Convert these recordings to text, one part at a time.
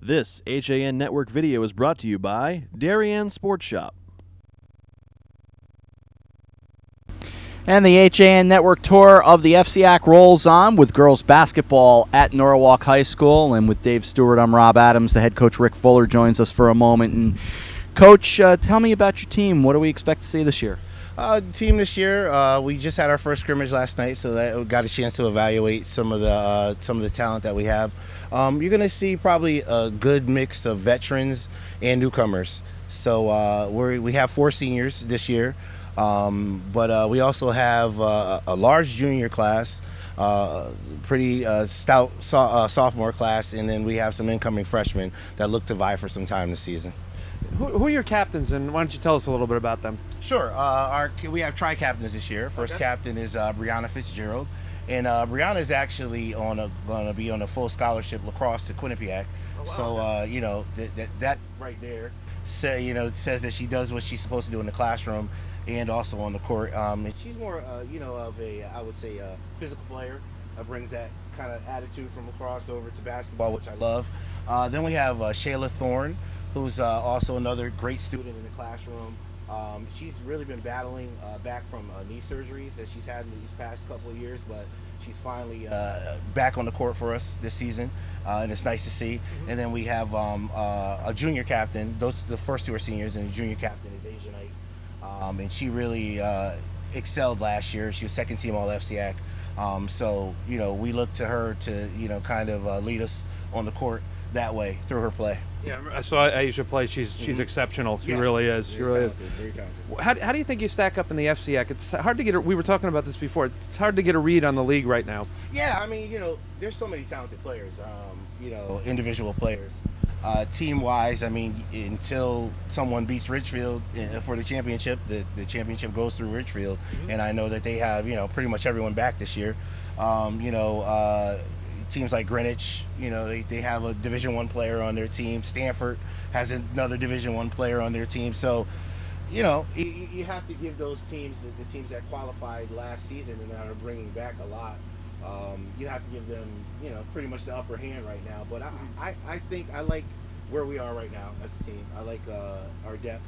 This HAN Network video is brought to you by Darien Sports Shop. And the HAN Network tour of the FCIAC rolls on with girls basketball at Norwalk High School. And with Dave Stewart, I'm Rob Adams. The head coach, Rick Fuller, joins us for a moment. And Coach, tell me about your team. What do we expect to see this year? Team this year, we just had our first scrimmage last night, so that we got a chance to evaluate some of the talent that we have. You're going to see probably a good mix of veterans and newcomers. So we have 4 seniors this year, but we also have a large junior class, pretty stout sophomore class, and then we have some incoming freshmen that look to vie for some time this season. Who are your captains, and why don't you tell us a little bit about them? Sure. We have tri-captains this year. First captain is Brianna Fitzgerald, and Brianna is actually going to be on a full scholarship lacrosse to Quinnipiac. Oh, wow. So that right there says that she does what she's supposed to do in the classroom and also on the court. And she's more of I would say a physical player. Brings that kind of attitude from lacrosse over to basketball, which I love. Then we have Shaela Thorne, who's also another great student in the classroom. She's really been battling back from knee surgeries that she's had in these past couple of years, but she's finally back on the court for us this season, and it's nice to see. Mm-hmm. And then we have a junior captain. The first 2 are seniors, and the junior captain is Asiah, and she really excelled last year. She was second team all FCIAC. So we look to her to kind of lead us on the court that way through her play. Yeah, I saw Asiah play. She's exceptional. She really is. She really is. Very talented. How do you think you stack up in the FCIAC? It's hard to get. We were talking about this before. It's hard to get a read on the league right now. Yeah, I mean, there's so many talented players. Individual players. Team-wise, I mean, until someone beats Richfield for the championship, the championship goes through Richfield, and I know that they have pretty much everyone back this year. Teams like Greenwich, they have a Division I player on their team. Stanford has another Division I player on their team. So, you have to give those teams, the teams that qualified last season and that are bringing back a lot, you have to give them, pretty much the upper hand right now. But I think I like where we are right now as a team. I like our depth,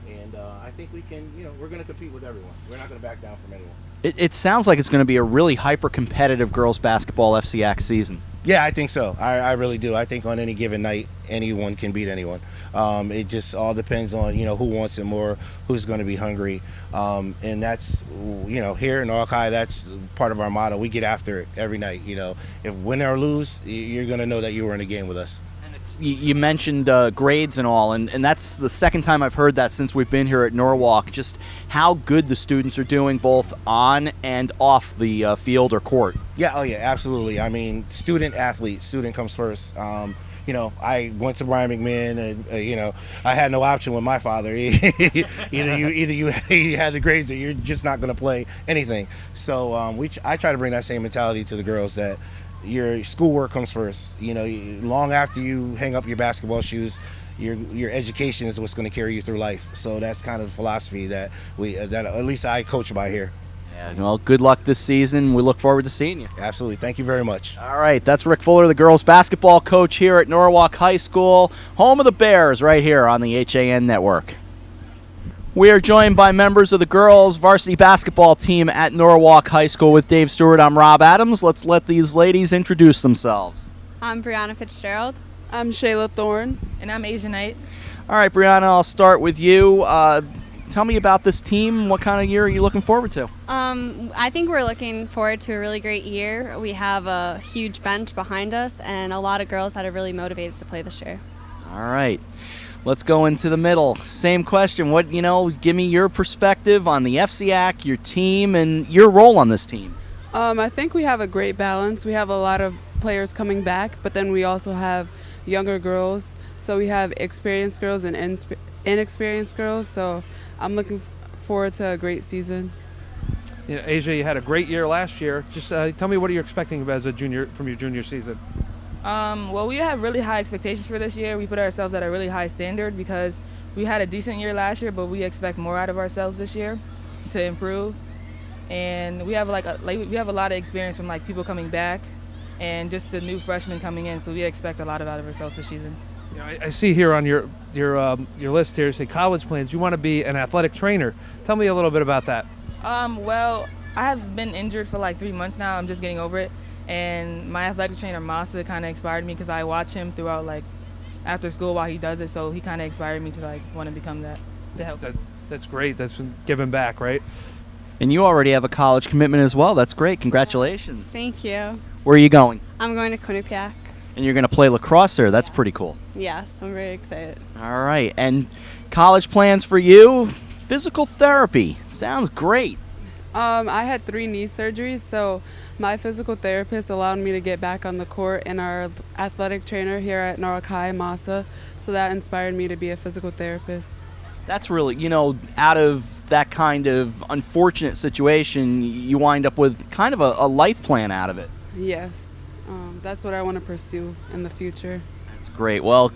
and I think we can, we're going to compete with everyone. We're not going to back down from anyone. It sounds like it's going to be a really hyper-competitive girls basketball FCIAC season. Yeah, I think so. I really do. I think on any given night, anyone can beat anyone. It just all depends on, who wants it more, who's going to be hungry. And that's, here in Norwalk High, that's part of our motto. We get after it every night. If win or lose, you're going to know that you were in a game with us. You mentioned grades and all, and that's the second time I've heard that since we've been here at Norwalk, just how good the students are doing both on and off the field or court. Yeah, absolutely. I mean, student comes first. I went to Brian McMahon, and I had no option with my father. either you had the grades, or you're just not going to play anything. So I try to bring that same mentality to the girls, that your schoolwork comes first. Long after you hang up your basketball shoes, your education is what's going to carry you through life. So that's kind of the philosophy that that at least I coach by here. Yeah, well, good luck this season. We look forward to seeing you. Absolutely. Thank you very much. All right, that's Rick Fuller, the girls basketball coach here at Norwalk High School, home of the Bears, right here on the HAN Network. We are joined by members of the girls varsity basketball team at Norwalk High School with Dave Stewart. I'm Rob Adams. Let's let these ladies introduce themselves. I'm Brianna Fitzgerald. I'm Shaela Thorne. And I'm Asiah. All right, Brianna, I'll start with you. Tell me about this team. What kind of year are you looking forward to? I think we're looking forward to a really great year. We have a huge bench behind us and a lot of girls that are really motivated to play this year. All right. Let's go into the middle. Same question. Give me your perspective on the FCIAC, your team, and your role on this team. I think we have a great balance. We have a lot of players coming back, but then we also have younger girls. So we have experienced girls and inexperienced girls. So I'm looking forward to a great season. Asiah, you had a great year last year. Just tell me, what are you expecting as a junior from your junior season? Well, we have really high expectations for this year. We put ourselves at a really high standard because we had a decent year last year, but we expect more out of ourselves this year to improve. And we have we have a lot of experience from people coming back, and just the new freshmen coming in. So we expect a lot out of ourselves this season. You know, I see here on your list here, say college plans. You want to be an athletic trainer. Tell me a little bit about that. Well, I have been injured for like 3 months now. I'm just getting over it. And my athletic trainer, Masa, kind of inspired me because I watch him throughout, like, after school while he does it. So he kind of inspired me to, like, want to become that, to help. That's great. That's giving back, right? And you already have a college commitment as well. That's great. Congratulations. Thank you. Where are you going? I'm going to Quinnipiac. And you're going to play lacrosse there. That's pretty cool. Yes, I'm very excited. All right. And college plans for you? Physical therapy. Sounds great. I had 3 knee surgeries, so my physical therapist allowed me to get back on the court, and our athletic trainer here at Norwalk High, Masa, so that inspired me to be a physical therapist. That's really, out of that kind of unfortunate situation, you wind up with kind of a life plan out of it. Yes, that's what I want to pursue in the future. That's great. Well,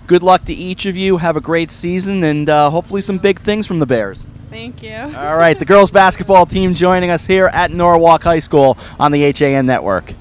good luck to each of you. Have a great season, and hopefully some big things from the Bears. Thank you. All right, the girls basketball team joining us here at Norwalk High School on the HAN Network.